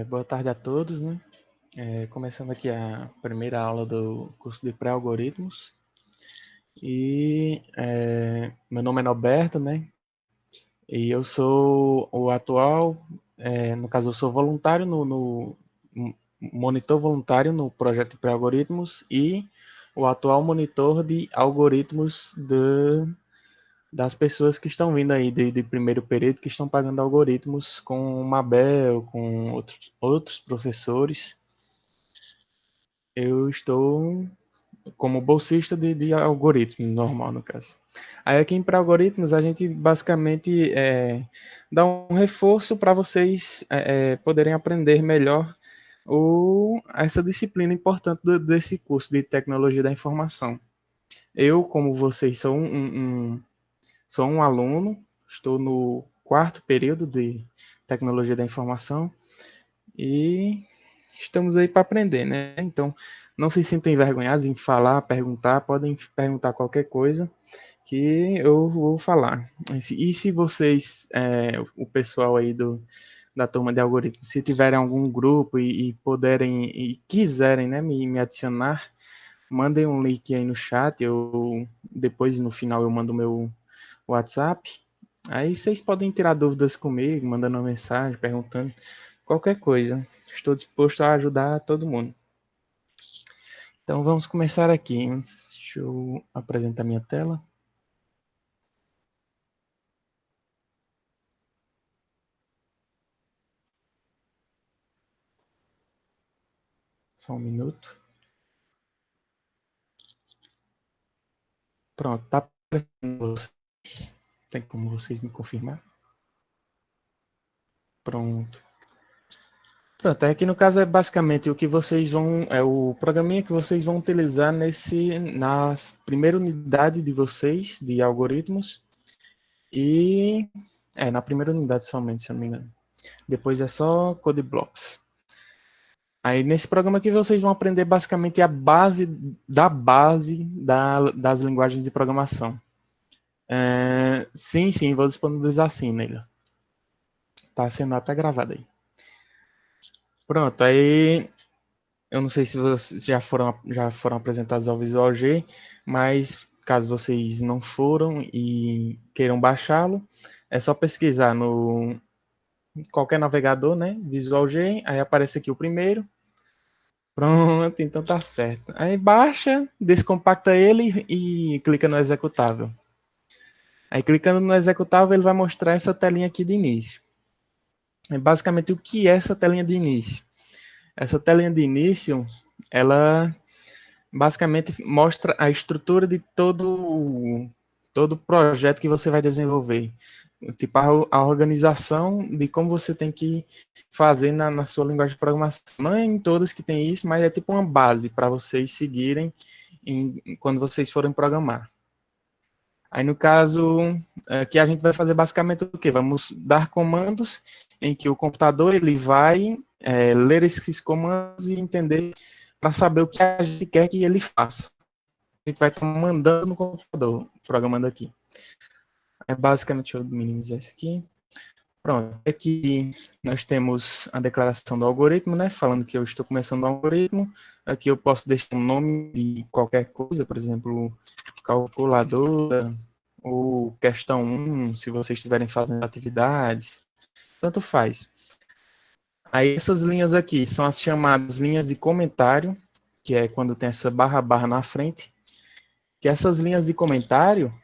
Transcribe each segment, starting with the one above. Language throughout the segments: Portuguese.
Boa tarde a todos, né? Começando aqui a primeira aula do curso de pré-algoritmos. Meu nome é Norberto, né? E eu sou o atual, no caso, eu sou voluntário monitor voluntário no projeto de pré-algoritmos e o atual monitor de algoritmos das pessoas que estão vindo aí de primeiro período, que estão pagando algoritmos com o Mabel, com outros professores. Eu estou como bolsista de algoritmos, normal no caso. Aí aqui em pré-algoritmos a gente basicamente dá um reforço para vocês poderem aprender melhor essa disciplina importante desse curso de tecnologia da informação. Eu, como vocês, sou um aluno, estou no quarto período de tecnologia da informação e estamos aí para aprender, né? Então, não se sintam envergonhados em falar, perguntar, podem perguntar qualquer coisa que eu vou falar. E se vocês, o pessoal aí da turma de algoritmos, se tiverem algum grupo e puderem e quiserem, né, me adicionar, mandem um link aí no chat, eu depois no final eu mando o meu WhatsApp. Aí vocês podem tirar dúvidas comigo, mandando uma mensagem, perguntando qualquer coisa. Estou disposto a ajudar todo mundo. Então vamos começar aqui. Deixa eu apresentar minha tela. Só um minuto. Pronto, tá aparecendo vocês. Tem como vocês me confirmar? Pronto. Pronto, aqui no caso é basicamente o que vocês vão, é o programinha que vocês vão utilizar na primeira unidade de vocês, de algoritmos, e na primeira unidade somente, se eu não me engano. Depois é só code blocks. Aí nesse programa aqui vocês vão aprender basicamente a base das linguagens de programação. Sim, vou disponibilizar sim nele. Tá sendo até gravado aí. Pronto, aí eu não sei se vocês já foram apresentados ao Visual G, mas caso vocês não foram e queiram baixá-lo, é só pesquisar no qualquer navegador, né? Visual G, aí aparece aqui o primeiro. Pronto, então tá certo. Aí baixa, descompacta ele e clica no executável. Aí clicando no executável, ele vai mostrar essa telinha aqui de início. É basicamente o que é essa telinha de início. Essa telinha de início, ela basicamente mostra a estrutura de todo projeto que você vai desenvolver. Tipo, a organização de como você tem que fazer na sua linguagem de programação. Não é em todas que tem isso, mas é tipo uma base para vocês seguirem quando vocês forem programar. Aí, no caso, aqui a gente vai fazer basicamente o quê? Vamos dar comandos em que o computador ele vai ler esses comandos e entender para saber o que a gente quer que ele faça. A gente vai estar mandando no computador, programando aqui. É basicamente, deixa eu minimizar isso aqui. Pronto, aqui nós temos a declaração do algoritmo, né? Falando que eu estou começando o algoritmo. Aqui eu posso deixar o nome de qualquer coisa, por exemplo, calculadora, ou questão 1, se vocês estiverem fazendo atividades, tanto faz. Aí essas linhas aqui são as chamadas linhas de comentário, que é quando tem essa barra na frente, que essas linhas de comentário,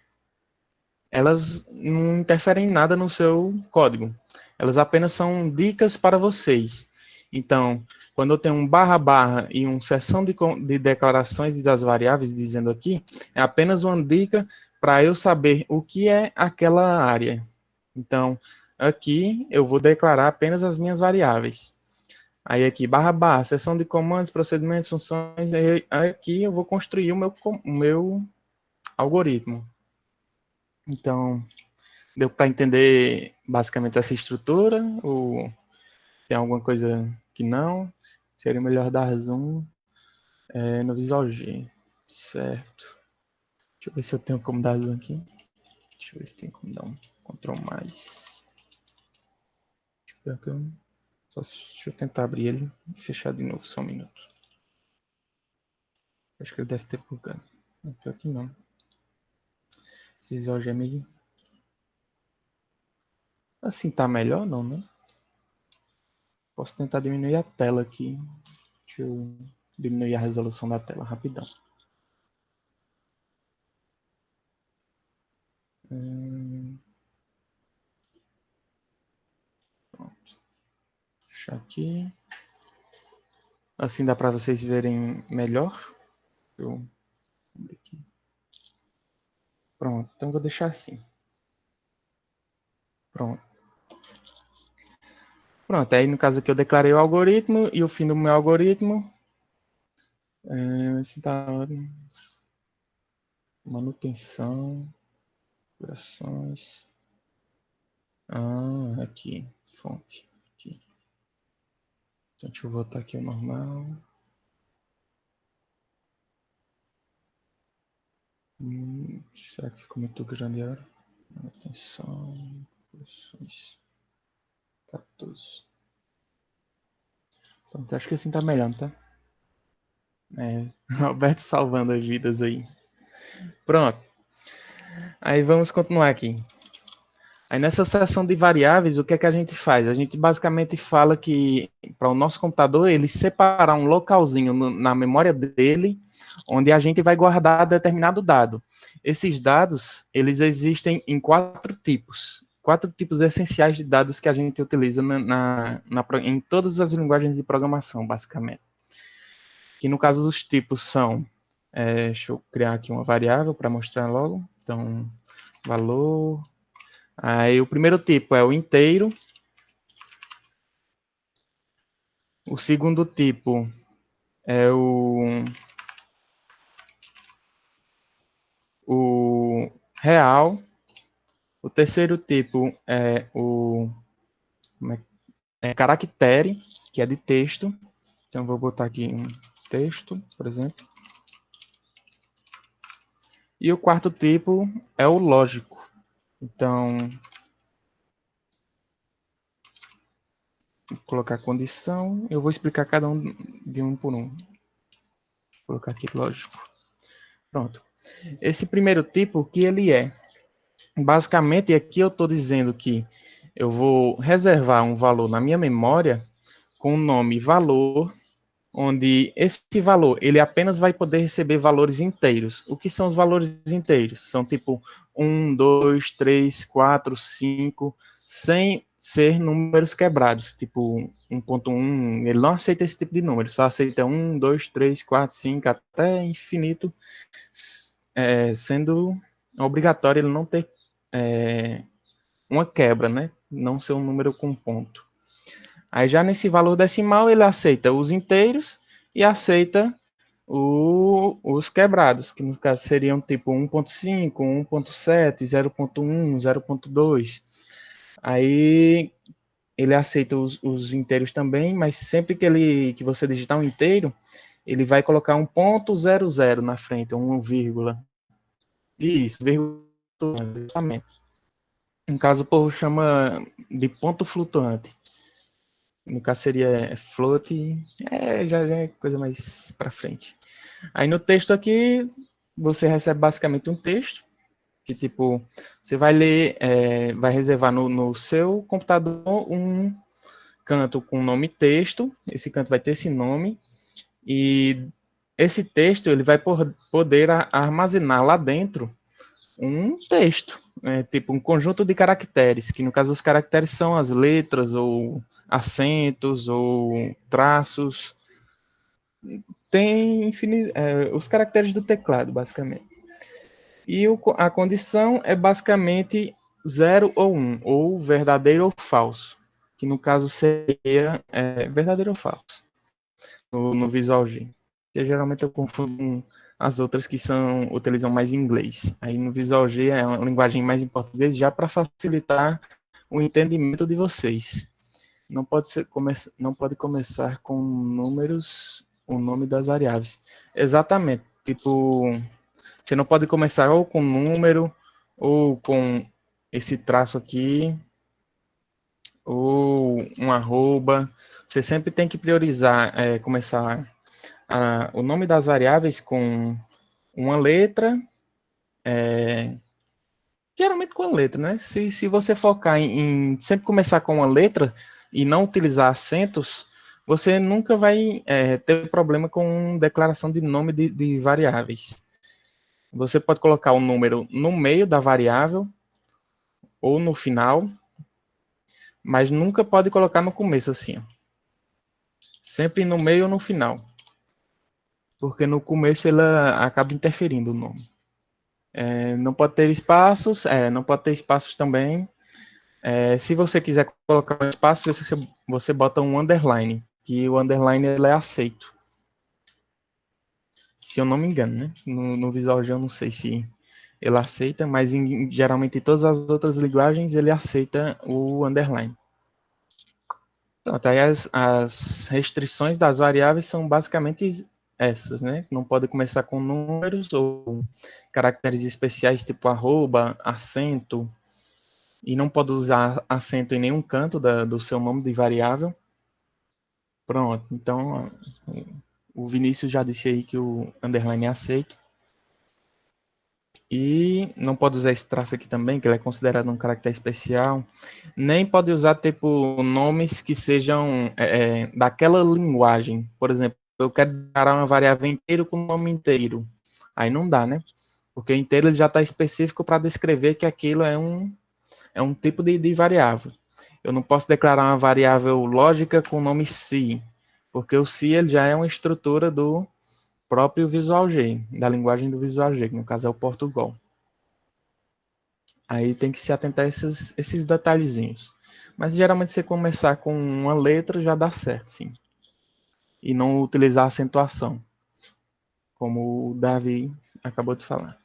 elas não interferem em nada no seu código. Elas apenas são dicas para vocês. Então, quando eu tenho um barra e uma seção de declarações das variáveis dizendo aqui, é apenas uma dica para eu saber o que é aquela área. Então, aqui eu vou declarar apenas as minhas variáveis. Aí aqui, seção de comandos, procedimentos, funções, aqui eu vou construir o meu algoritmo. Então, deu para entender basicamente essa estrutura? Ou tem alguma coisa que não? Seria melhor dar zoom no Visual G. Certo. Deixa eu ver se eu tenho como dar zoom aqui. Deixa eu ver se tem como dar um Ctrl mais. Deixa eu ver aqui. Deixa eu tentar abrir ele e fechar de novo, só um minuto. Acho que ele deve ter bugado. Não, pior que não. Esse visual já é meio... Assim tá melhor não, né? Posso tentar diminuir a tela aqui. Deixa eu diminuir a resolução da tela rapidão. Pronto. Deixa aqui. Assim dá para vocês verem melhor. Eu... aqui. Pronto, então vou deixar assim. Pronto. Pronto, aí no caso aqui eu declarei o algoritmo e o fim do meu algoritmo. Esse tá... Manutenção. Operações. Aqui. Fonte. Aqui. Então, deixa eu voltar aqui ao normal. Será que ficou muito grande a hora? Atenção, operações 14. Pronto, acho que assim tá melhor, tá? Roberto salvando as vidas aí. Pronto. Aí vamos continuar aqui. Aí nessa seção de variáveis, o que é que a gente faz? A gente basicamente fala que para o nosso computador ele separar um localzinho na memória dele, onde a gente vai guardar determinado dado. Esses dados, eles existem em quatro tipos essenciais de dados que a gente utiliza em todas as linguagens de programação, basicamente. Que no caso dos tipos são, deixa eu criar aqui uma variável para mostrar logo. Então, valor. Aí o primeiro tipo é o inteiro. O segundo tipo é o real. O terceiro tipo é o caractere, que é de texto. Então eu vou botar aqui um texto, por exemplo. E o quarto tipo é o lógico. Então, vou colocar condição. Eu vou explicar cada um de um por um. Vou colocar aqui lógico. Pronto. Esse primeiro tipo, o que ele é? Basicamente, aqui eu estou dizendo que eu vou reservar um valor na minha memória com o nome valor, onde esse valor ele apenas vai poder receber valores inteiros. O que são os valores inteiros? São tipo 1, 2, 3, 4, 5, sem ser números quebrados, tipo 1.1, ele não aceita esse tipo de número, só aceita 1, 2, 3, 4, 5, até infinito, sendo obrigatório ele não ter uma quebra, né? Não ser um número com ponto. Aí já nesse valor decimal ele aceita os inteiros e aceita os quebrados, que no caso seriam tipo 1.5, 1.7, 0.1, 0.2. Aí ele aceita os inteiros também, mas sempre que você digitar um inteiro, ele vai colocar 1.00 na frente, 1 vírgula. Isso, vírgula, exatamente. No caso, o povo chama de ponto flutuante. No caso seria float, já é coisa mais para frente. Aí no texto aqui, você recebe basicamente um texto, que tipo, você vai ler, vai reservar no seu computador um canto com o nome texto, esse canto vai ter esse nome, e esse texto ele vai poder armazenar lá dentro um texto, tipo um conjunto de caracteres, que no caso os caracteres são as letras ou acentos ou traços, tem os caracteres do teclado, basicamente. E a condição é basicamente 0 ou 1, ou verdadeiro ou falso, que no caso seria verdadeiro ou falso, no Visual G. Que geralmente eu confundo com as outras que utilizam mais inglês. Aí no Visual G é uma linguagem mais em português, já para facilitar o entendimento de vocês. Não pode começar com números, o nome das variáveis. Exatamente. Tipo, você não pode começar ou com número ou com esse traço aqui, ou um arroba. Você sempre tem que priorizar, começar o nome das variáveis com uma letra, geralmente com a letra, né? Se você focar em sempre começar com uma letra e não utilizar acentos, você nunca vai ter problema com declaração de nome de variáveis. Você pode colocar o número no meio da variável ou no final, mas nunca pode colocar no começo assim, ó. Sempre no meio ou no final, porque no começo ela acaba interferindo o nome. Não pode ter espaços, não pode ter espaços também. Se você quiser colocar um espaço, você bota um underline, que o underline ele é aceito. Se eu não me engano, né? No Visual G eu não sei se ele aceita, mas geralmente em todas as outras linguagens ele aceita o underline. Pronto, aí as restrições das variáveis são basicamente essas, né? Não pode começar com números ou caracteres especiais tipo arroba, acento, e não pode usar acento em nenhum canto do seu nome de variável. Pronto, então o Vinícius já disse aí que o underline é aceito. E não pode usar esse traço aqui também, que ele é considerado um caractere especial. Nem pode usar, tipo, nomes que sejam daquela linguagem. Por exemplo, eu quero declarar uma variável inteiro com o nome inteiro. Aí não dá, né? Porque o inteiro ele já está específico para descrever que aquilo é um tipo de variável. Eu não posso declarar uma variável lógica com o nome si, porque o si ele já é uma estrutura do próprio Visual G, da linguagem do Visual G, que no caso é o Portugal. Aí tem que se atentar a esses detalhezinhos. Mas geralmente você começar com uma letra já dá certo, sim. E não utilizar acentuação, como o Davi acabou de falar.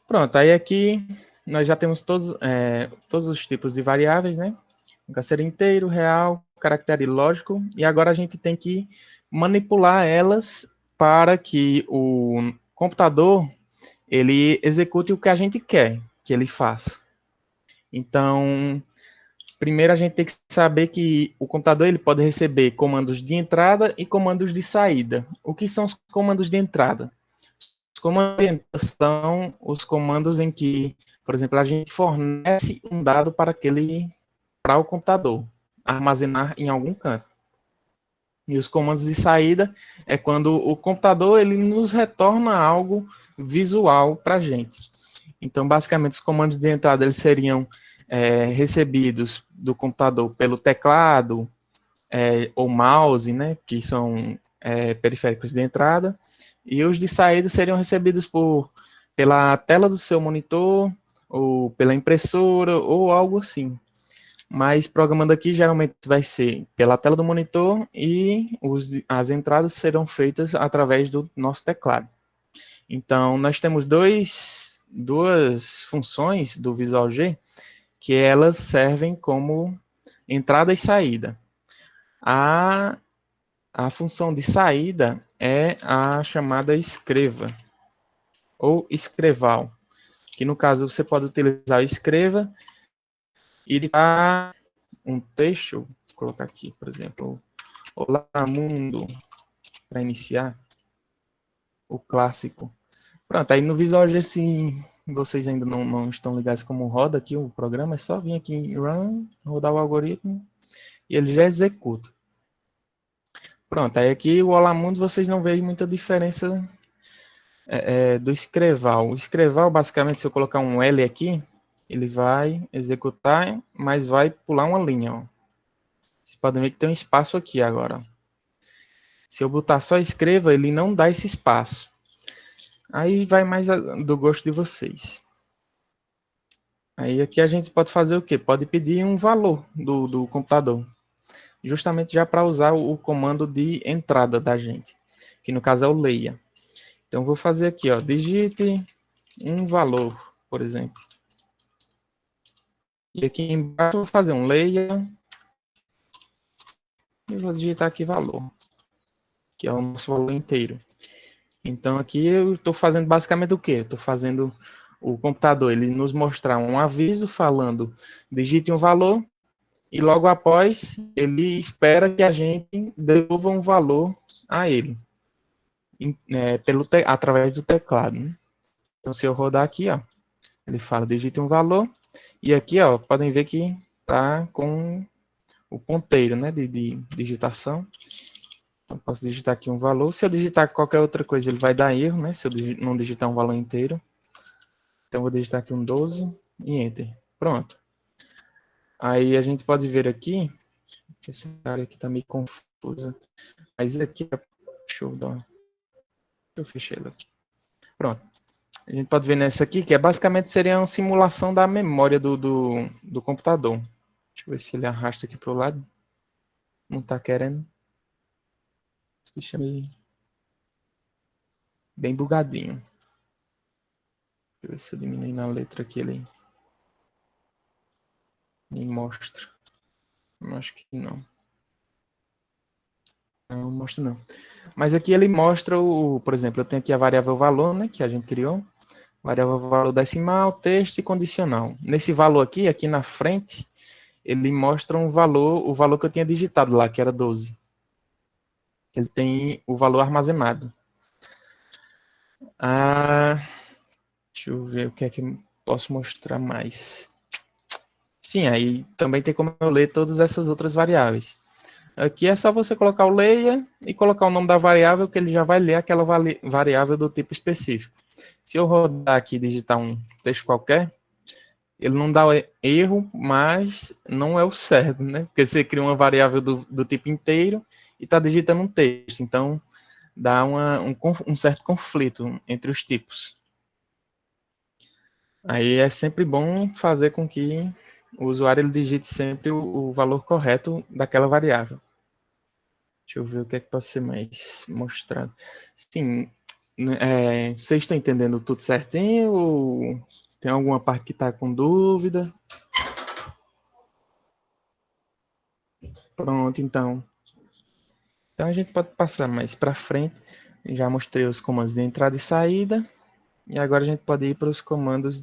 Pronto, aí aqui nós já temos todos os tipos de variáveis, né? Um caractere inteiro, real, caractere lógico, e agora a gente tem que manipular elas para que o computador ele execute o que a gente quer que ele faça. Então, primeiro a gente tem que saber que o computador ele pode receber comandos de entrada e comandos de saída. O que são os comandos de entrada? Os comandos de entrada são os comandos em que, por exemplo, a gente fornece um dado para o computador armazenar em algum canto. E os comandos de saída é quando o computador ele nos retorna algo visual para a gente. Então, basicamente, os comandos de entrada eles seriam recebidos do computador pelo teclado ou mouse, né, que são periféricos de entrada, e os de saída seriam recebidos pela tela do seu monitor, ou pela impressora, ou algo assim. Mas programando aqui, geralmente vai ser pela tela do monitor e as entradas serão feitas através do nosso teclado. Então, nós temos duas funções do Visual G que elas servem como entrada e saída. A função de saída é a chamada escreva, ou escreval, que no caso você pode utilizar o escreva e ditar um texto, vou colocar aqui, por exemplo, olá mundo, para iniciar, o clássico. Pronto, aí no Visual G, se vocês ainda não estão ligados como roda aqui o programa, é só vir aqui em Run, rodar o algoritmo e ele já executa. Pronto, aí aqui o Olá Mundo vocês não veem muita diferença do escreval. O escreval, basicamente, se eu colocar um L aqui, ele vai executar, mas vai pular uma linha. Ó. Vocês podem ver que tem um espaço aqui agora. Se eu botar só escreva, ele não dá esse espaço. Aí vai mais do gosto de vocês. Aí aqui a gente pode fazer o quê? Pode pedir um valor do computador. Justamente já para usar o comando de entrada da gente. Que no caso é o leia. Então vou fazer aqui, ó, digite um valor, por exemplo. E aqui embaixo eu vou fazer um leia e vou digitar aqui valor, que é o nosso valor inteiro. Então aqui eu estou fazendo basicamente o quê? Eu estou fazendo o computador ele nos mostrar um aviso falando digite um valor e logo após ele espera que a gente devolva um valor a ele, através do teclado, né? Então, se eu rodar aqui, ó, ele fala, digite um valor, e aqui, ó, podem ver que tá com o ponteiro, né, de digitação. Então, posso digitar aqui um valor. Se eu digitar qualquer outra coisa, ele vai dar erro, né, se eu não digitar um valor inteiro. Então, vou digitar aqui um 12 e Enter. Pronto. Aí a gente pode ver aqui, que essa área aqui tá meio confusa. Mas aqui, deixa eu fechar ele aqui. Pronto. A gente pode ver nessa aqui, que basicamente seria uma simulação da memória do computador. Deixa eu ver se ele arrasta aqui para o lado. Não está querendo. Deixa eu ver. Bem bugadinho. Deixa eu ver se eu diminuir na letra aqui ele me mostra. Eu acho que não. Não mostra não. Mas aqui ele mostra por exemplo, eu tenho aqui a variável valor, né, que a gente criou. Variável valor decimal, texto e condicional. Nesse valor aqui na frente, ele mostra o valor que eu tinha digitado lá, que era 12. Ele tem o valor armazenado. Deixa eu ver o que é que eu posso mostrar mais. Sim, aí também tem como eu ler todas essas outras variáveis. Aqui é só você colocar o leia e colocar o nome da variável, que ele já vai ler aquela variável do tipo específico. Se eu rodar aqui e digitar um texto qualquer, ele não dá erro, mas não é o certo, né? Porque você cria uma variável do tipo inteiro e está digitando um texto. Então, dá um certo conflito entre os tipos. Aí é sempre bom fazer com que o usuário ele digite sempre o valor correto daquela variável. Deixa eu ver o que é que pode ser mais mostrado. Sim, vocês estão entendendo tudo certinho ou tem alguma parte que está com dúvida? Pronto, então. Então a gente pode passar mais para frente. Já mostrei os comandos de entrada e saída. E agora a gente pode ir para os comandos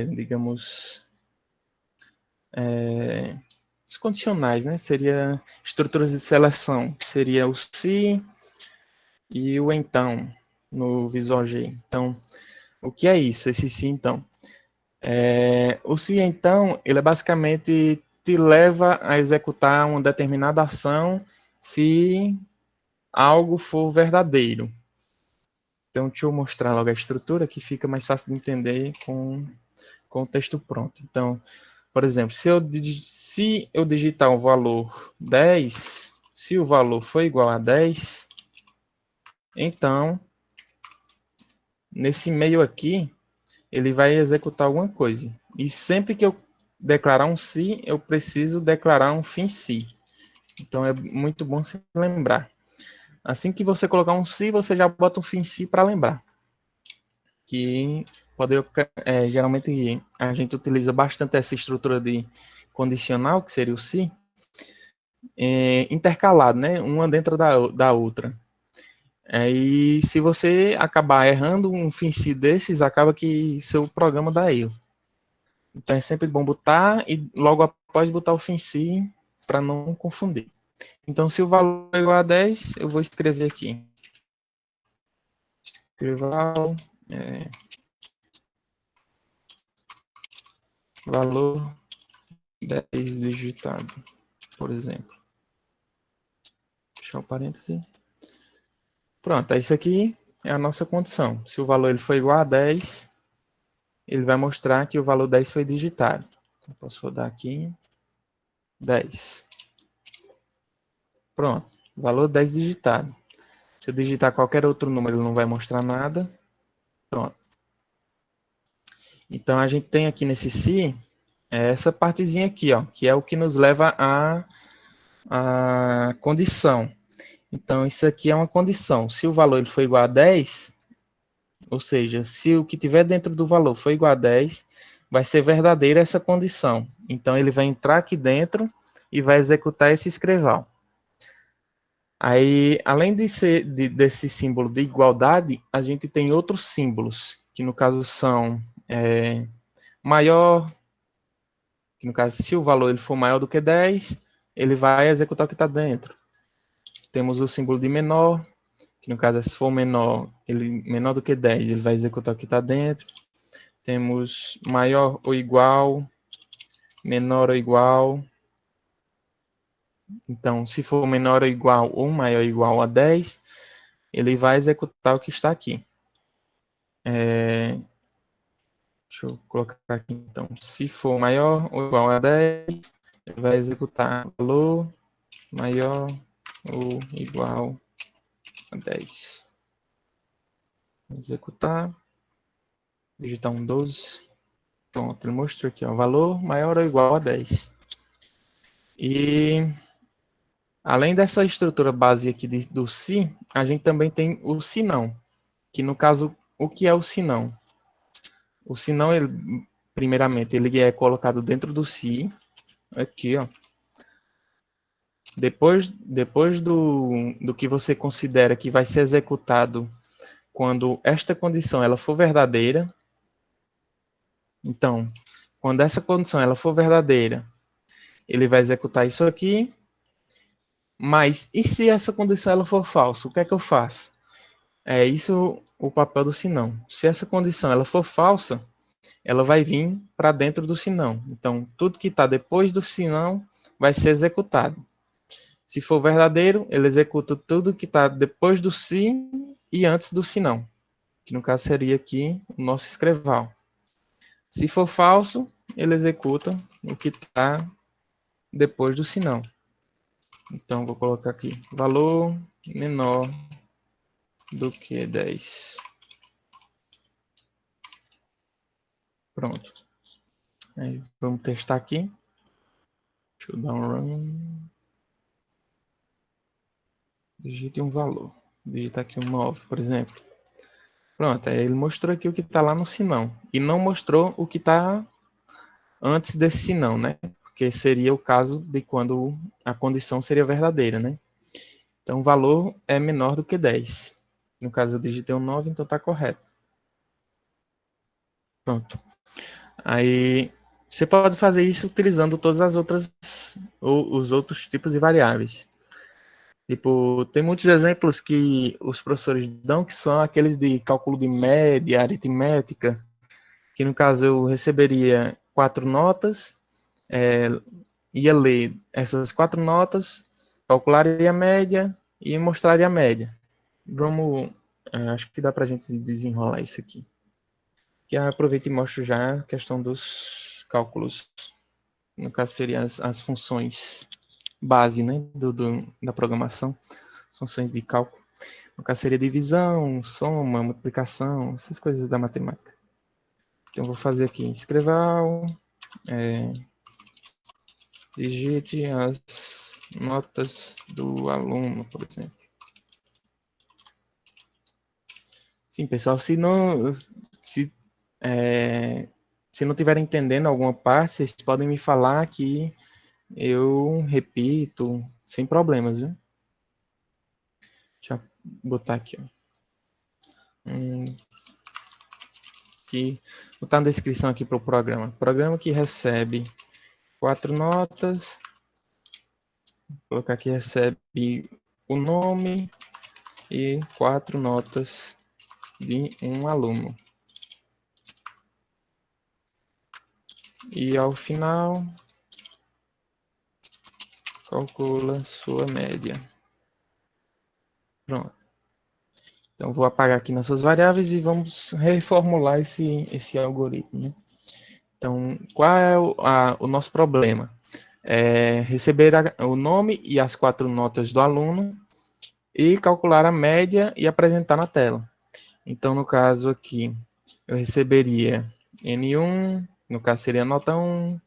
digamos, os condicionais, né? Seria estruturas de seleção, que seria o se e o então no Visual G. Então, o que é isso? Esse se então. O se então, ele basicamente te leva a executar uma determinada ação se algo for verdadeiro. Então, deixa eu mostrar logo a estrutura que fica mais fácil de entender com o texto pronto. Então, por exemplo, se eu digitar o valor 10, se o valor for igual a 10, então, nesse meio aqui, ele vai executar alguma coisa. E sempre que eu declarar um se, eu preciso declarar um fim se. Então, é muito bom se lembrar. Assim que você colocar um se, você já bota um fim se para lembrar. Que geralmente a gente utiliza bastante essa estrutura de condicional, que seria o se, intercalado, né? Uma dentro da outra. E se você acabar errando um fim se desses, acaba que seu programa dá erro. Então é sempre bom botar e logo após botar o fim se para não confundir. Então, se o valor é igual a 10, eu vou escrever aqui. Valor, valor 10 digitado, por exemplo. Fechar o parêntese. Pronto, isso aqui é a nossa condição. Se o valor ele for igual a 10, ele vai mostrar que o valor 10 foi digitado. Então, posso rodar aqui. 10. Pronto, valor 10 digitado. Se eu digitar qualquer outro número, ele não vai mostrar nada. Pronto. Então, a gente tem aqui nesse se, essa partezinha aqui, ó, que é o que nos leva à condição. Então, isso aqui é uma condição. Se o valor ele for igual a 10, ou seja, se o que tiver dentro do valor for igual a 10, vai ser verdadeira essa condição. Então, ele vai entrar aqui dentro e vai executar esse escreval. Aí, além desse símbolo de igualdade, a gente tem outros símbolos, que no caso são maior, que no caso, se o valor ele for maior do que 10, ele vai executar o que está dentro. Temos o símbolo de menor, que no caso, se for menor, ele menor do que 10, ele vai executar o que está dentro. Temos maior ou igual, menor ou igual. Então, se for menor ou igual ou maior ou igual a 10, ele vai executar o que está aqui. Deixa eu colocar aqui, então. Se for maior ou igual a 10, ele vai executar valor maior ou igual a 10. Executar. Digitar um 12. Pronto, ele mostrou aqui, ó, valor maior ou igual a 10. E além dessa estrutura base aqui do se, a gente também tem o se não, que no caso, o que é o se não? O se não, ele, primeiramente, ele é colocado dentro do se, aqui, ó. Depois do que você considera que vai ser executado quando esta condição ela for verdadeira. Então, quando essa condição ela for verdadeira, ele vai executar isso aqui. Mas e se essa condição ela for falsa? O que é que eu faço? É isso o papel do senão. Se essa condição ela for falsa, ela vai vir para dentro do senão. Então, tudo que está depois do senão vai ser executado. Se for verdadeiro, ele executa tudo que está depois do se e antes do senão, que no caso seria aqui o nosso escreval. Se for falso, ele executa o que está depois do senão. Então, vou colocar aqui, valor menor do que 10. Pronto. Aí, vamos testar aqui. Deixa eu dar um run. Digite um valor. Digita aqui um 9, por exemplo. Pronto, aí ele mostrou aqui o que está lá no sinão. E não mostrou o que está antes desse sinão, né? Porque seria o caso de quando a condição seria verdadeira, né? Então, o valor é menor do que 10. No caso, eu digitei um 9, então está correto. Pronto. Aí, você pode fazer isso utilizando todas as outras, os outros tipos de variáveis. Tipo, tem muitos exemplos que os professores dão que são aqueles de cálculo de média, aritmética, que no caso eu receberia 4 notas, ia ler essas 4 notas, calcularia a média e mostraria a média. Vamos, acho que dá para a gente desenrolar isso aqui. Que eu aproveito e mostro já a questão dos cálculos. No caso, seriam as funções base, né, da programação, funções de cálculo. No caso, seria divisão, soma, multiplicação, essas coisas da matemática. Então, eu vou fazer aqui, escreval, digite as notas do aluno, por exemplo. Sim, pessoal, se não estiver entendendo alguma parte, vocês podem me falar que eu repito sem problemas, viu? Deixa eu botar aqui, ó. Que botar na descrição aqui para o programa. Programa que recebe 4 notas. Vou colocar aqui, recebe o nome e 4 notas de um aluno. E ao final, calcula sua média. Pronto. Então, vou apagar aqui nossas variáveis e vamos reformular esse algoritmo, né? Então, qual é o nosso problema? Receber o nome e as 4 notas do aluno e calcular a média e apresentar na tela. Então, no caso aqui, eu receberia N1, no caso seria a nota 1,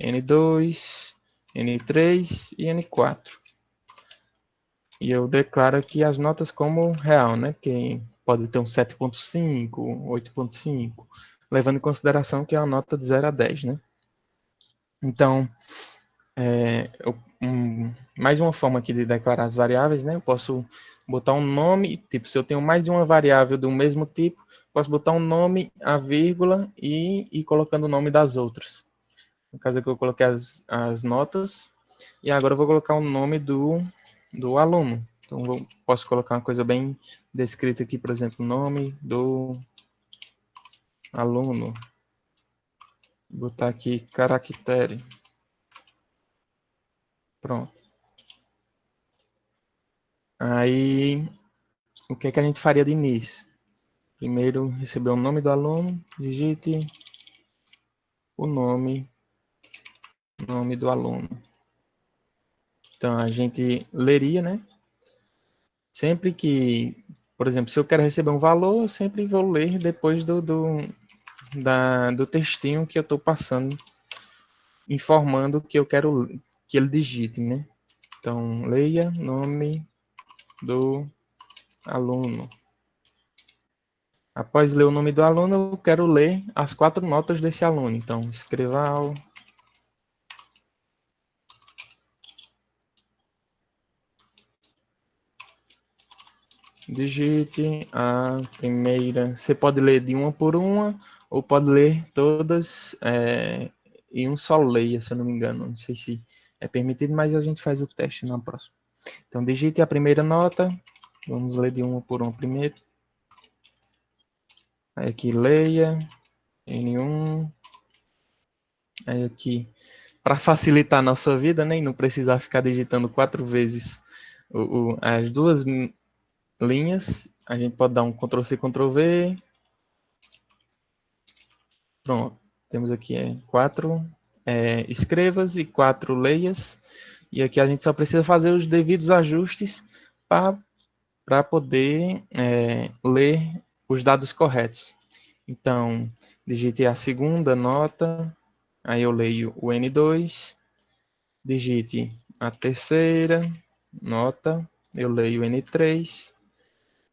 N2, N3 e N4. E eu declaro aqui as notas como real, né? Que pode ter um 7.5, 8.5, levando em consideração que é uma nota de 0 a 10, né? Então, mais uma forma aqui de declarar as variáveis, né? Eu posso botar um nome, tipo, se eu tenho mais de uma variável do mesmo tipo, posso botar um nome, a vírgula e ir colocando o nome das outras. No caso aqui eu coloquei as notas. E agora eu vou colocar o nome do aluno. Então, posso colocar uma coisa bem descrita aqui, por exemplo, nome do aluno. Vou botar aqui caractere. Pronto. Aí, o que é que a gente faria de início? Primeiro, receber o nome do aluno, digite o nome do aluno. Então, a gente leria, né? Sempre que, por exemplo, se eu quero receber um valor, eu sempre vou ler depois do textinho que eu estou passando, informando que eu quero que ele digite, né? Então, leia nome do aluno. Após ler o nome do aluno, eu quero ler as 4 notas desse aluno. Então, escreval. Digite a primeira. Você pode ler de uma por uma, ou pode ler todas em um só leia, se eu não me engano. Não sei se é permitido, mas a gente faz o teste na próxima. Então, digite a primeira nota. Vamos ler de uma por uma primeiro. Aí aqui, leia. N1. Aí aqui, para facilitar a nossa vida, né? E não precisar ficar digitando 4 vezes as 2 linhas, a gente pode dar um Ctrl+C, Ctrl+V. Pronto. Temos aqui 4 escrevas e 4 leias. E aqui a gente só precisa fazer os devidos ajustes para poder ler os dados corretos. Então, digite a segunda nota, aí eu leio o N2, digite a terceira nota, eu leio o N3,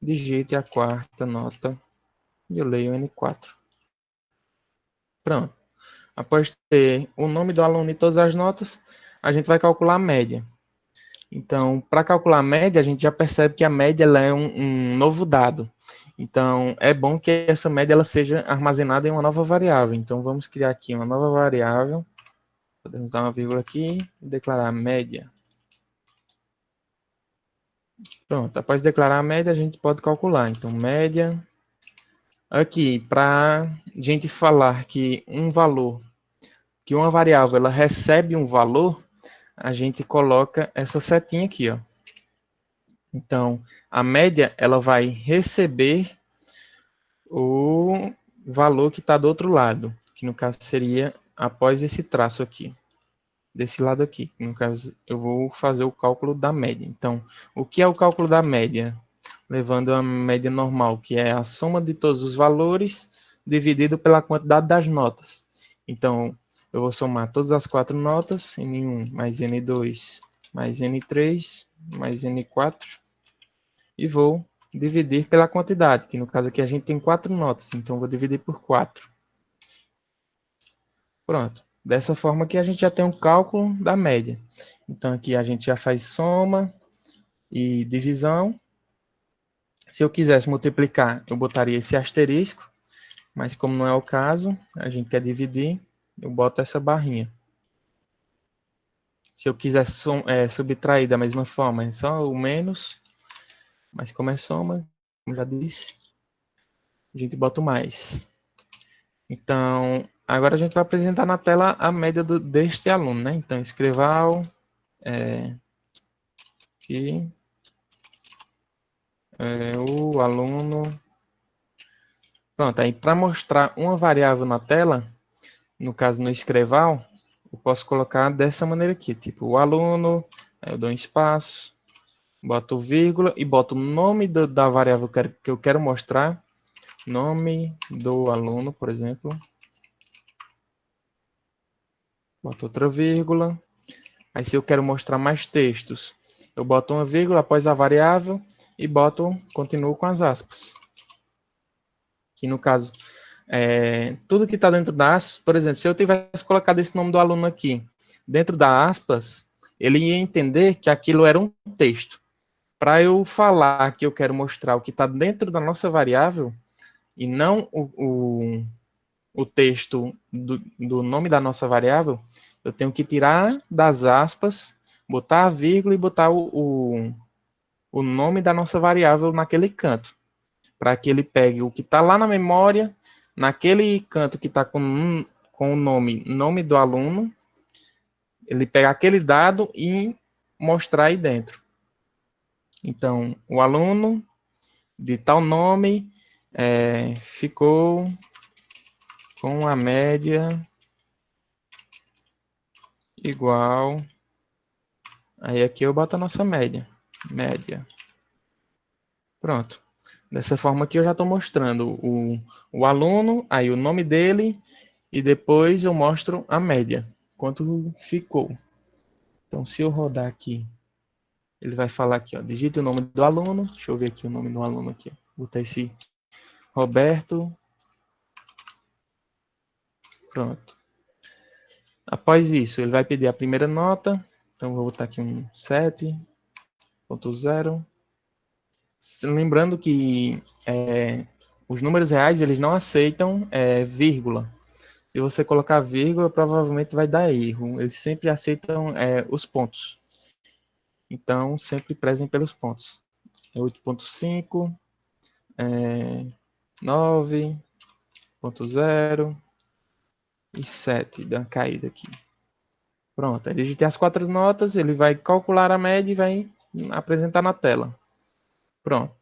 digite a quarta nota e eu leio o N4. Pronto. Após ter o nome do aluno e todas as notas, a gente vai calcular a média. Então, para calcular a média, a gente já percebe que a média ela é um novo dado. Então, é bom que essa média ela seja armazenada em uma nova variável. Então, vamos criar aqui uma nova variável. Podemos dar uma vírgula aqui e declarar média. Pronto, após declarar a média, a gente pode calcular. Então, média. Aqui, para a gente falar que um valor, que uma variável, ela recebe um valor, a gente coloca essa setinha aqui, ó. Então, a média, ela vai receber o valor que está do outro lado, que no caso seria após esse traço aqui, desse lado aqui. No caso, eu vou fazer o cálculo da média. Então, o que é o cálculo da média? Levando a média normal, que é a soma de todos os valores dividido pela quantidade das notas. Então, eu vou somar todas as 4 notas, N1 mais N2 mais N3 mais N4, e vou dividir pela quantidade, que no caso aqui a gente tem 4 notas, então vou dividir por 4. Pronto. Dessa forma aqui a gente já tem um cálculo da média. Então aqui a gente já faz soma e divisão. Se eu quisesse multiplicar, eu botaria esse asterisco, mas como não é o caso, a gente quer dividir, eu boto essa barrinha. Se eu quisesse subtrair da mesma forma, é só o menos, mas como é soma, como já disse, a gente bota o mais. Então, agora a gente vai apresentar na tela a média deste aluno, né? Então, escreval aqui o aluno. Pronto, aí para mostrar uma variável na tela, no caso no escreval, eu posso colocar dessa maneira aqui, tipo o aluno, aí eu dou um espaço, boto vírgula e boto o nome da variável que eu quero mostrar, nome do aluno, por exemplo. Boto outra vírgula. Aí se eu quero mostrar mais textos, eu boto uma vírgula após a variável e continuo com as aspas. Que no caso, tudo que está dentro da aspas, por exemplo, se eu tivesse colocado esse nome do aluno aqui, dentro da aspas, ele ia entender que aquilo era um texto. Para eu falar que eu quero mostrar o que está dentro da nossa variável, e não o texto do nome da nossa variável, eu tenho que tirar das aspas, botar a vírgula e botar o nome da nossa variável naquele canto, para que ele pegue o que está lá na memória, naquele canto que está com o nome do aluno, ele pega aquele dado e mostrar aí dentro. Então, o aluno de tal nome ficou com a média igual. Aí aqui eu boto a nossa média. Média. Pronto. Dessa forma aqui eu já estou mostrando o aluno, aí o nome dele, e depois eu mostro a média. Quanto ficou. Então, se eu rodar aqui, ele vai falar aqui, ó, digite o nome do aluno. Deixa eu ver aqui o nome do aluno aqui. Vou botar esse Roberto. Pronto. Após isso, ele vai pedir a primeira nota. Então, vou botar aqui um 7.0. Lembrando que os números reais, eles não aceitam vírgula. Se você colocar vírgula, provavelmente vai dar erro. Eles sempre aceitam os pontos. Então, sempre prezem pelos pontos. 8.5, 9.0 e 7. Dá uma caída aqui. Pronto, aí digitei as 4 notas, ele vai calcular a média e vai apresentar na tela. Pronto.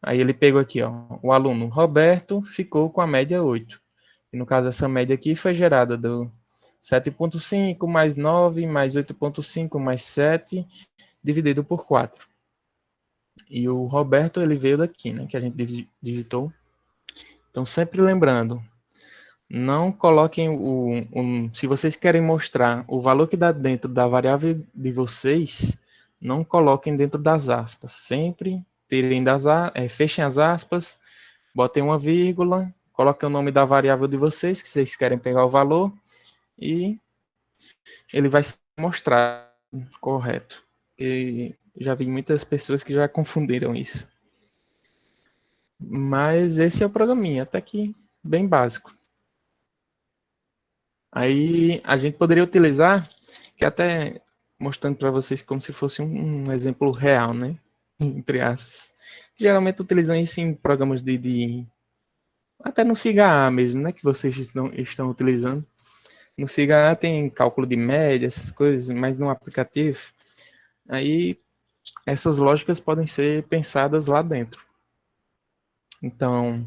Aí ele pegou aqui, ó, o aluno Roberto ficou com a média 8. E no caso, essa média aqui foi gerada do 7.5 mais 9 mais 8.5 mais 7 dividido por 4. E o Roberto, ele veio daqui, né, que a gente digitou. Então, sempre lembrando, não coloquem se vocês querem mostrar o valor que dá dentro da variável de vocês, não coloquem dentro das aspas. Sempre tirem fechem as aspas, botem uma vírgula, coloquem o nome da variável de vocês, que vocês querem pegar o valor, e ele vai se mostrar correto. E já vi muitas pessoas que já confundiram isso. Mas esse é o programinha, até que bem básico. Aí a gente poderia utilizar, que até mostrando para vocês como se fosse um exemplo real, né? Entre aspas. Geralmente utilizam isso em programas até no SIGA mesmo, né? Que vocês estão utilizando. No SIGA tem cálculo de média, essas coisas, mas no aplicativo, aí essas lógicas podem ser pensadas lá dentro. Então,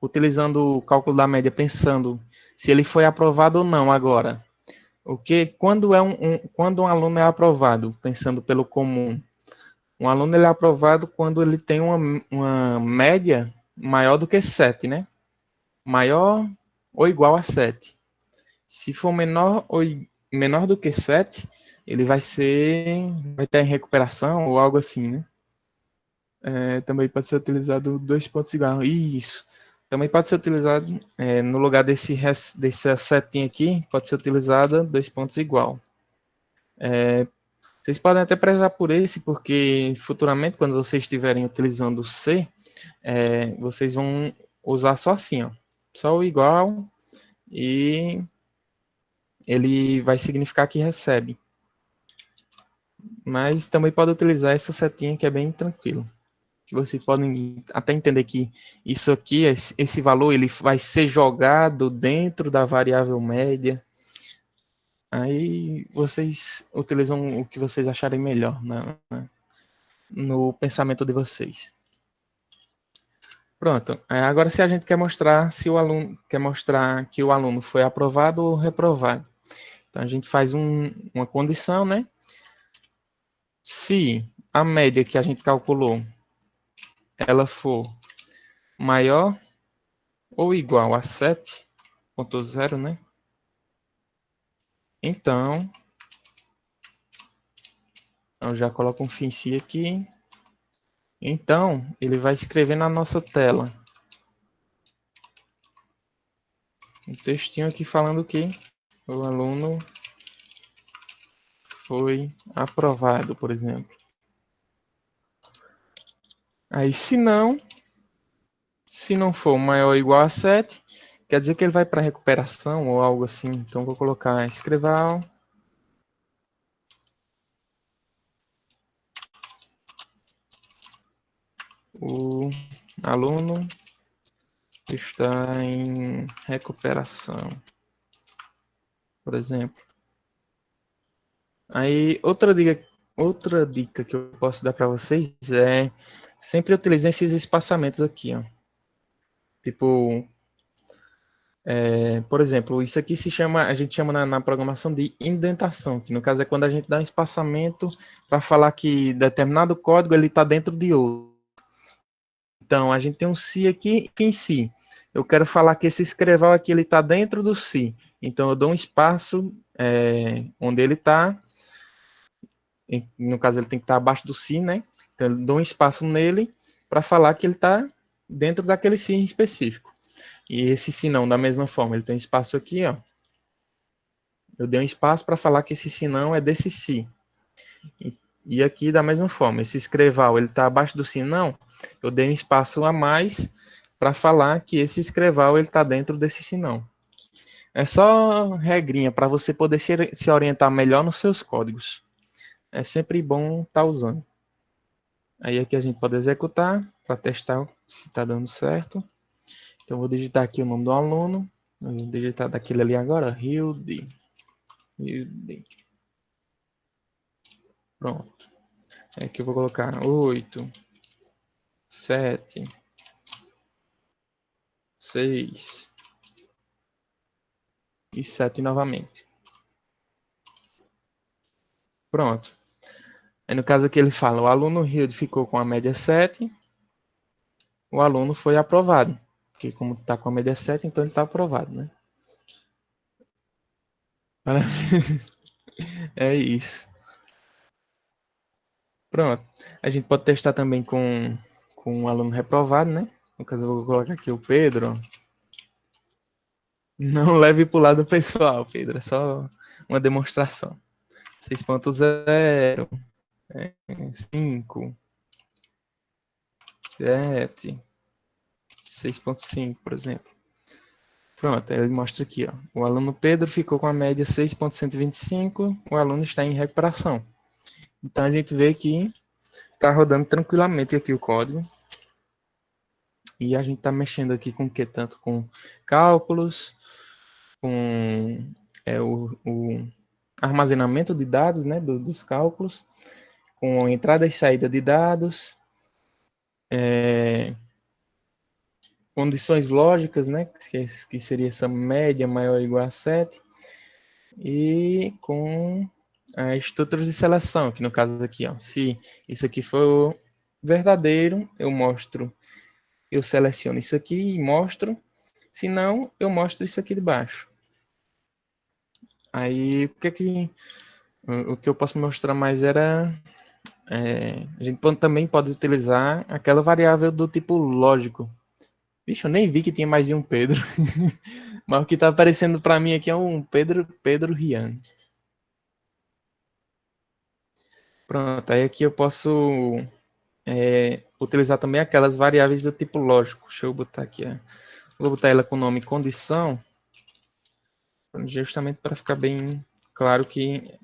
utilizando o cálculo da média, pensando se ele foi aprovado ou não agora. Quando um aluno é aprovado, pensando pelo comum, um aluno ele é aprovado quando ele tem uma média maior do que 7, né? Maior ou igual a 7. Se for menor do que 7, ele vai estar em recuperação ou algo assim, né? Também pode ser utilizado 2 pontos iguais. Isso. Também pode ser utilizado no lugar dessa setinha aqui, pode ser utilizada 2 pontos igual. Vocês podem até prezar por esse, porque futuramente, quando vocês estiverem utilizando o C, vocês vão usar só assim, ó, só o igual, e ele vai significar que recebe. Mas também pode utilizar essa setinha que é bem tranquilo. Que vocês podem até entender que isso aqui, esse valor, ele vai ser jogado dentro da variável média. Aí vocês utilizam o que vocês acharem melhor, né? No pensamento de vocês. Pronto. Agora, se a gente quer mostrar que o aluno foi aprovado ou reprovado, então a gente faz uma condição, né? Se a média que a gente calculou ela for maior ou igual a 7.0, né? Então, eu já coloco um FINCI aqui. Então, ele vai escrever na nossa tela um textinho aqui falando que o aluno foi aprovado, por exemplo. Aí, se não for maior ou igual a 7, quer dizer que ele vai para recuperação ou algo assim. Então, vou colocar escreval. O aluno está em recuperação, por exemplo. Aí, outra dica que eu posso dar para vocês é sempre utilizem esses espaçamentos aqui, ó. Tipo, por exemplo, isso aqui a gente chama na programação de indentação, que no caso é quando a gente dá um espaçamento para falar que determinado código ele está dentro de outro. Então, a gente tem um se aqui em si. Eu quero falar que esse escreval aqui ele está dentro do se. Então, eu dou um espaço onde ele está. No caso, ele tem que estar abaixo do se, né? Então, eu dou um espaço nele para falar que ele está dentro daquele se específico. E esse se não, da mesma forma, ele tem um espaço aqui, ó. Eu dei um espaço para falar que esse se não é desse se. E aqui, da mesma forma, esse escreval ele está abaixo do se não, eu dei um espaço a mais para falar que esse escreval ele está dentro desse se não. É só regrinha para você poder se orientar melhor nos seus códigos. É sempre bom estar usando. Aí aqui a gente pode executar para testar se está dando certo. Então eu vou digitar aqui o nome do aluno. Eu vou digitar daquele ali agora, Hilde. Pronto. Aqui eu vou colocar 8, 7, 6 e 7 novamente. Pronto. Aí no caso aqui ele fala, o aluno Hilde ficou com a média 7, o aluno foi aprovado. Porque como está com a média 7, então ele está aprovado, né? Parabéns. É isso. Pronto. A gente pode testar também com um aluno reprovado, né? No caso eu vou colocar aqui o Pedro. Não leve para o lado pessoal, Pedro. É só uma demonstração. 6.0, 5, 7, 6.5, por exemplo. Pronto, ele mostra aqui, ó. O aluno Pedro ficou com a média 6.125, o aluno está em recuperação. Então a gente vê que está rodando tranquilamente aqui o código. E a gente está mexendo aqui com o que? Tanto com cálculos, com o armazenamento de dados, né, dos cálculos, com entrada e saída de dados, condições lógicas, né, que seria essa média maior ou igual a 7, e com estruturas de seleção, que no caso aqui, ó, se isso aqui for verdadeiro, eu seleciono isso aqui e mostro, se não, eu mostro isso aqui de baixo. Aí, o que eu posso mostrar mais era, a gente também pode utilizar aquela variável do tipo lógico. Vixe, eu nem vi que tinha mais de um Pedro. Mas o que está aparecendo para mim aqui é um Pedro Rian. Pronto, aí aqui eu posso utilizar também aquelas variáveis do tipo lógico. Deixa eu botar aqui. Vou botar ela com o nome condição, justamente para ficar bem claro que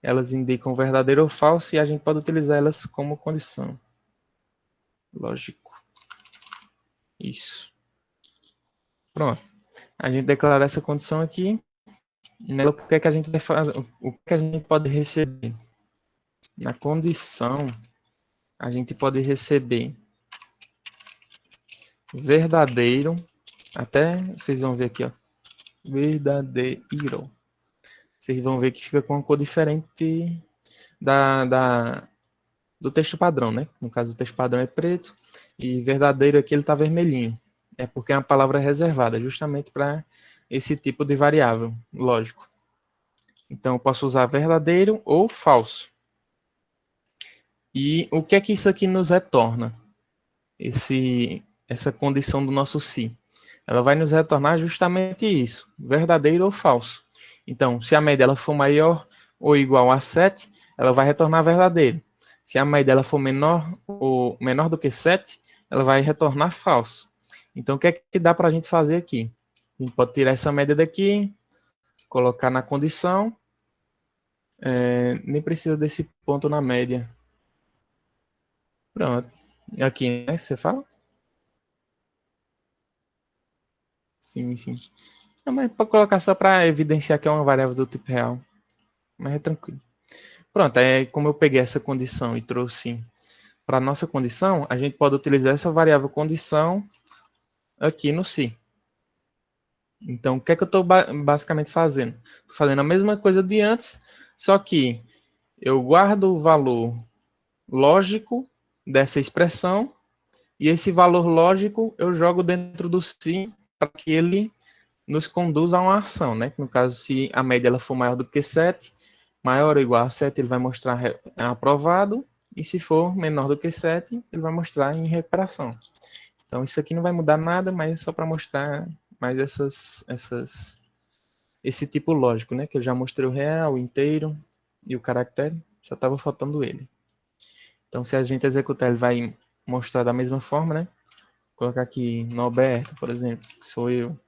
elas indicam verdadeiro ou falso e a gente pode utilizar elas como condição. Lógico. Isso. Pronto. A gente declara essa condição aqui. Nela, o que é que a gente vai fazer? O que a gente pode receber? Na condição, a gente pode receber verdadeiro, até vocês vão ver aqui, ó, verdadeiro. Vocês vão ver que fica com uma cor diferente do texto padrão, né? No caso, o texto padrão é preto e verdadeiro aqui ele está vermelhinho. É porque é uma palavra reservada, justamente para esse tipo de variável, lógico. Então, eu posso usar verdadeiro ou falso. E o que é que isso aqui nos retorna? Essa condição do nosso se. Ela vai nos retornar justamente isso, verdadeiro ou falso. Então, se a média dela for maior ou igual a 7, ela vai retornar verdadeiro. Se a média dela for menor do que 7, ela vai retornar falso. Então, o que é que dá para a gente fazer aqui? A gente pode tirar essa média daqui, colocar na condição. Nem precisa desse ponto na média. Pronto. Aqui, né? Você fala? Sim, sim. Não, mas pode colocar só para evidenciar que é uma variável do tipo real. Mas é tranquilo. Pronto, como eu peguei essa condição e trouxe para a nossa condição, a gente pode utilizar essa variável condição aqui no si. Então, o que é que eu estou basicamente fazendo? Estou fazendo a mesma coisa de antes, só que eu guardo o valor lógico dessa expressão e esse valor lógico eu jogo dentro do si para que ele nos conduza a uma ação, né? No caso, se a média ela for maior do que 7, maior ou igual a 7, ele vai mostrar aprovado, e se for menor do que 7, ele vai mostrar em recuperação. Então, isso aqui não vai mudar nada, mas é só para mostrar mais esse tipo lógico, né? Que eu já mostrei o real, o inteiro e o caractere, só estava faltando ele. Então, se a gente executar, ele vai mostrar da mesma forma, né? Vou colocar aqui Norberto, por exemplo, que sou eu.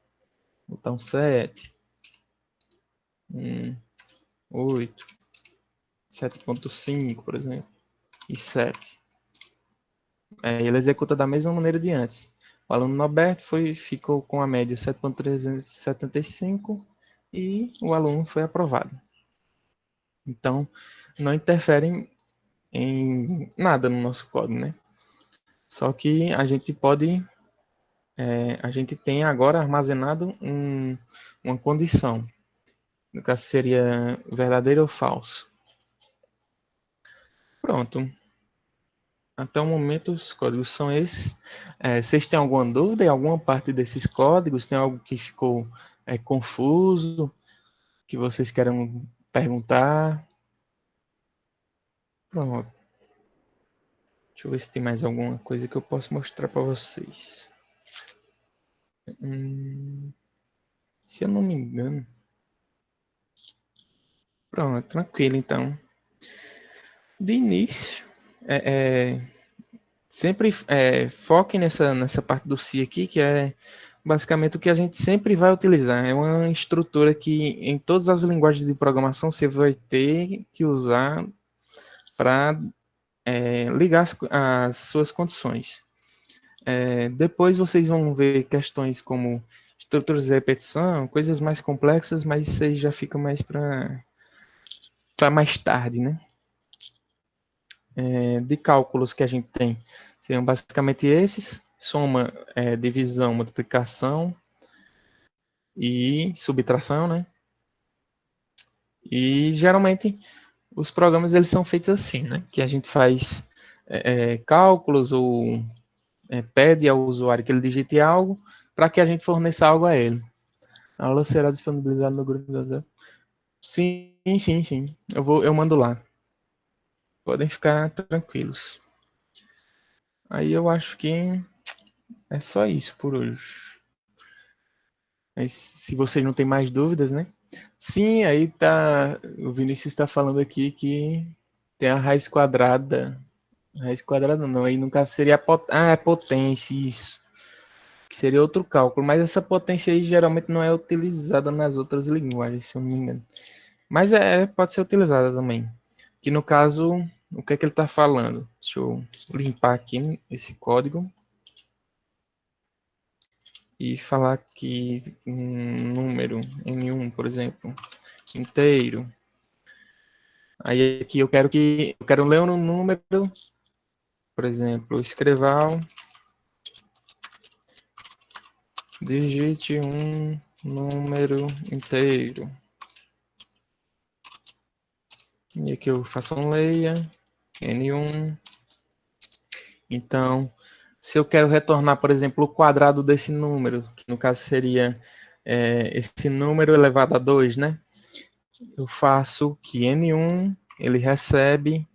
Botar um 7, 8, 7.5, por exemplo, e 7. Ele executa da mesma maneira de antes. O aluno Norberto ficou com a média 7.375 e o aluno foi aprovado. Então, não interfere em nada no nosso código, né? Só que a gente pode, a gente tem agora armazenado uma condição. No caso seria verdadeiro ou falso. Pronto. Até o momento os códigos são esses. Vocês têm alguma dúvida em alguma parte desses códigos? Tem algo que ficou confuso, que vocês querem perguntar? Pronto. Deixa eu ver se tem mais alguma coisa que eu posso mostrar para vocês. Se eu não me engano. Pronto, tranquilo então. De início, sempre foque nessa parte do C aqui, que é basicamente o que a gente sempre vai utilizar. É uma estrutura que em todas as linguagens de programação você vai ter que usar para ligar as suas condições. Depois vocês vão ver questões como estruturas de repetição, coisas mais complexas, mas isso aí já fica mais para mais tarde, né? De cálculos que a gente tem seriam basicamente esses: soma, divisão, multiplicação e subtração, né? E geralmente os programas eles são feitos assim, né? Que a gente faz cálculos ou pede ao usuário que ele digite algo para que a gente forneça algo a ele. A aula será disponibilizada no grupo da Zé. Sim, sim, sim. Eu mando lá. Podem ficar tranquilos. Aí eu acho que é só isso por hoje. Mas se vocês não têm mais dúvidas, né? Sim, aí tá. O Vinícius está falando aqui que tem a raiz quadrada. Raiz quadrada não, aí no caso seria a potência, isso. Que seria outro cálculo, mas essa potência aí geralmente não é utilizada nas outras linguagens, se eu não me engano. Mas pode ser utilizada também. Que no caso, o que é que ele está falando? Deixa eu limpar aqui esse código e falar que um número N1, por exemplo, inteiro. Aí aqui eu quero ler um número, por exemplo, escreval, digite um número inteiro. E aqui eu faço um leia, N1. Então, se eu quero retornar, por exemplo, o quadrado desse número, que no caso seria esse número elevado a 2, né? Eu faço que N1, ele recebe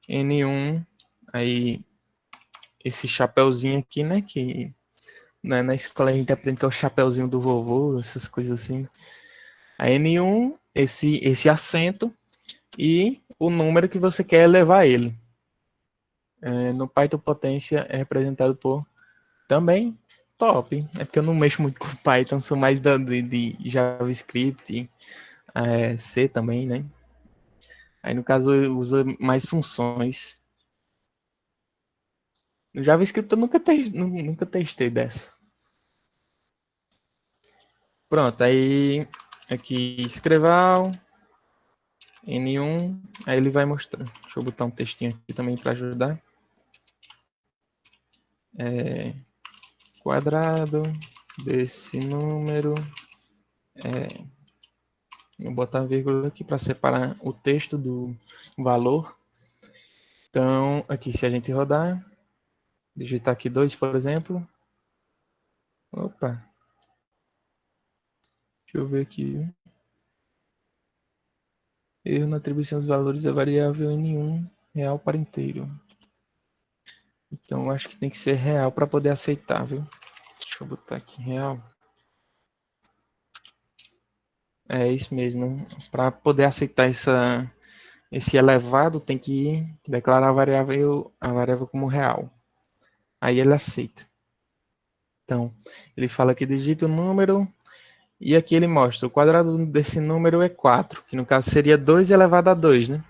N1, aí esse chapeuzinho aqui, né? Que na escola a gente aprende que é o chapeuzinho do vovô, essas coisas assim. A N1, esse acento e o número que você quer elevar ele. No Python potência é representado por também top. É porque eu não mexo muito com Python, sou mais de JavaScript, C também, né? Aí no caso eu uso mais funções. No JavaScript eu nunca testei dessa. Pronto, aí aqui escreval, N1, aí ele vai mostrar. Deixa eu botar um textinho aqui também para ajudar. Quadrado desse número. Vou botar vírgula aqui para separar o texto do valor. Então, aqui se a gente rodar, digitar aqui 2, por exemplo. Opa, deixa eu ver aqui. Erro na atribuição dos valores da variável N1 real para inteiro. Então, eu acho que tem que ser real para poder aceitar, viu? Deixa eu botar aqui real. É isso mesmo. Para poder aceitar esse elevado, tem que declarar a variável como real. Aí ele aceita. Então, ele fala que digita o número e aqui ele mostra o quadrado desse número é 4, que no caso seria 2 elevado a 2, né?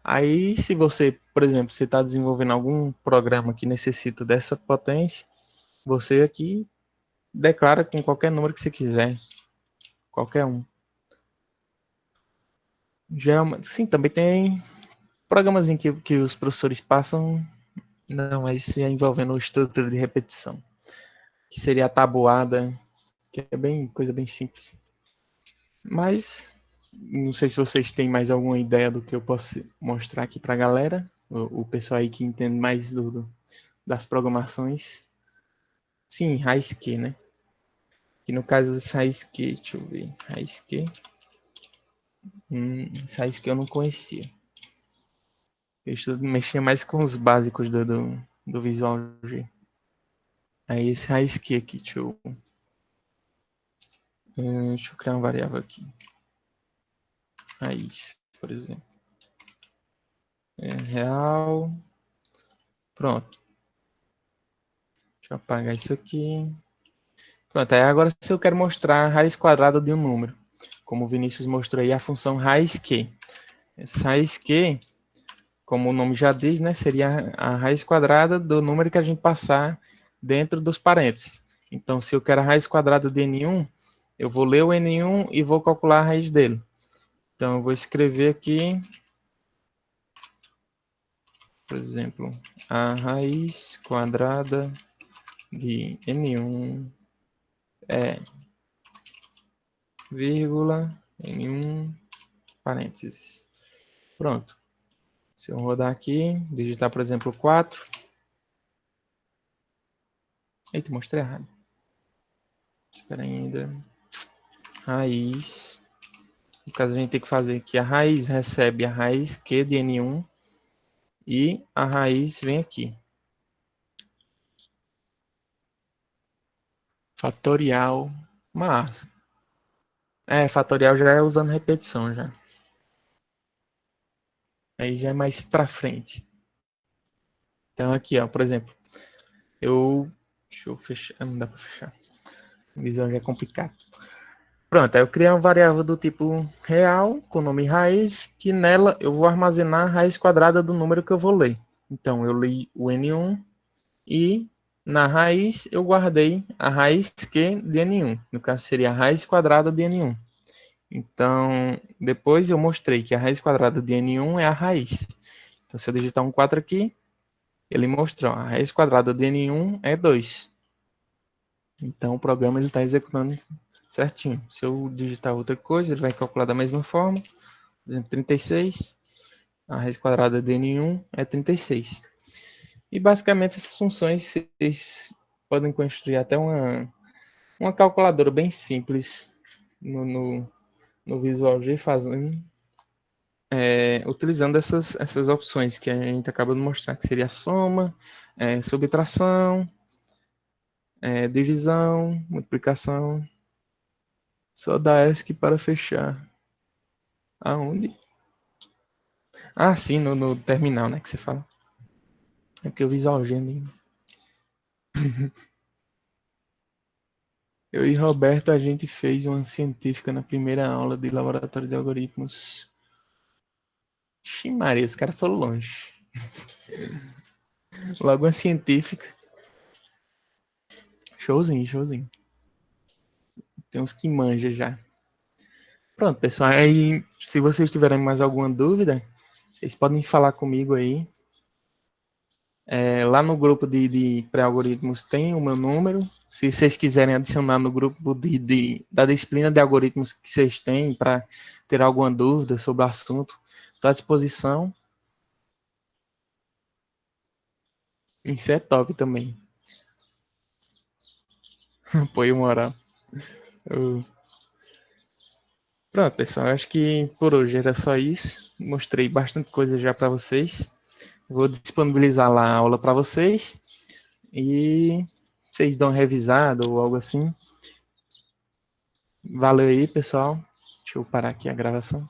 Aí, se você, por exemplo, você está desenvolvendo algum programa que necessita dessa potência, você aqui declara com qualquer número que você quiser, qualquer um. Geralmente, sim, também tem programas em que os professores passam, não, mas isso é envolvendo estrutura de repetição, que seria a tabuada, que é bem coisa bem simples. Mas não sei se vocês têm mais alguma ideia do que eu posso mostrar aqui para a galera, o pessoal aí que entende mais das programações. Sim, RaiSQ, né? Que no caso desse RaiSQ, deixa eu ver, RaiSQ. Esse RaiSQ eu não conhecia. Eu mexia mais com os básicos do Visual G. Aí esse RaiSQ aqui, deixa eu criar uma variável aqui. Raiz, por exemplo. Real. Pronto. Deixa eu apagar isso aqui. Pronto, aí agora se eu quero mostrar a raiz quadrada de um número, como o Vinícius mostrou aí, a função raiz Q. Essa raiz Q, como o nome já diz, né, seria a raiz quadrada do número que a gente passar dentro dos parênteses. Então, se eu quero a raiz quadrada de N1, eu vou ler o N1 e vou calcular a raiz dele. Então, eu vou escrever aqui, por exemplo, a raiz quadrada de N1 é, vírgula, N1, parênteses. Pronto. Se eu rodar aqui, digitar, por exemplo, 4. Eita, mostrei errado. Espera ainda. Raiz. No caso, a gente tem que fazer que a raiz recebe a raiz Q de N1 e a raiz vem aqui. Fatorial. Massa. Fatorial já é usando repetição já. Aí já é mais pra frente. Então aqui, ó, por exemplo, deixa eu fechar, não dá pra fechar. A visão já é complicado. Pronto, aí eu criei uma variável do tipo real, com nome raiz, que nela eu vou armazenar a raiz quadrada do número que eu vou ler. Então, eu li o N1 e na raiz eu guardei a raiz Q de N1. No caso, seria a raiz quadrada de N1. Então, depois eu mostrei que a raiz quadrada de N1 é a raiz. Então, se eu digitar um 4 aqui, ele mostrou a raiz quadrada de N1 é 2. Então, o programa está executando certinho. Se eu digitar outra coisa, ele vai calcular da mesma forma. Por exemplo, 36. A raiz quadrada de N1 é 36. E basicamente essas funções vocês podem construir até uma calculadora bem simples no Visual G fazendo, utilizando essas opções que a gente acaba de mostrar, que seria a soma, subtração, divisão, multiplicação. Só dá ESC para fechar. Aonde? Ah, sim, no terminal, né, que você fala. É porque o Visual G mesmo. Eu e Roberto, a gente fez uma científica na primeira aula de laboratório de algoritmos. Ximaria, esse cara foi longe. Logo uma científica. Showzinho, showzinho. Tem uns que manja já. Pronto, pessoal. Aí, se vocês tiverem mais alguma dúvida, vocês podem falar comigo aí. Lá no grupo de pré-algoritmos tem o meu número. Se vocês quiserem adicionar no grupo da disciplina de algoritmos que vocês têm para ter alguma dúvida sobre o assunto, estou à disposição. Isso é top também. Apoio moral. Pronto, pessoal. Acho que por hoje era só isso. Mostrei bastante coisa já para vocês. Vou disponibilizar lá a aula para vocês. E vocês dão uma revisada ou algo assim. Valeu aí, pessoal. Deixa eu parar aqui a gravação.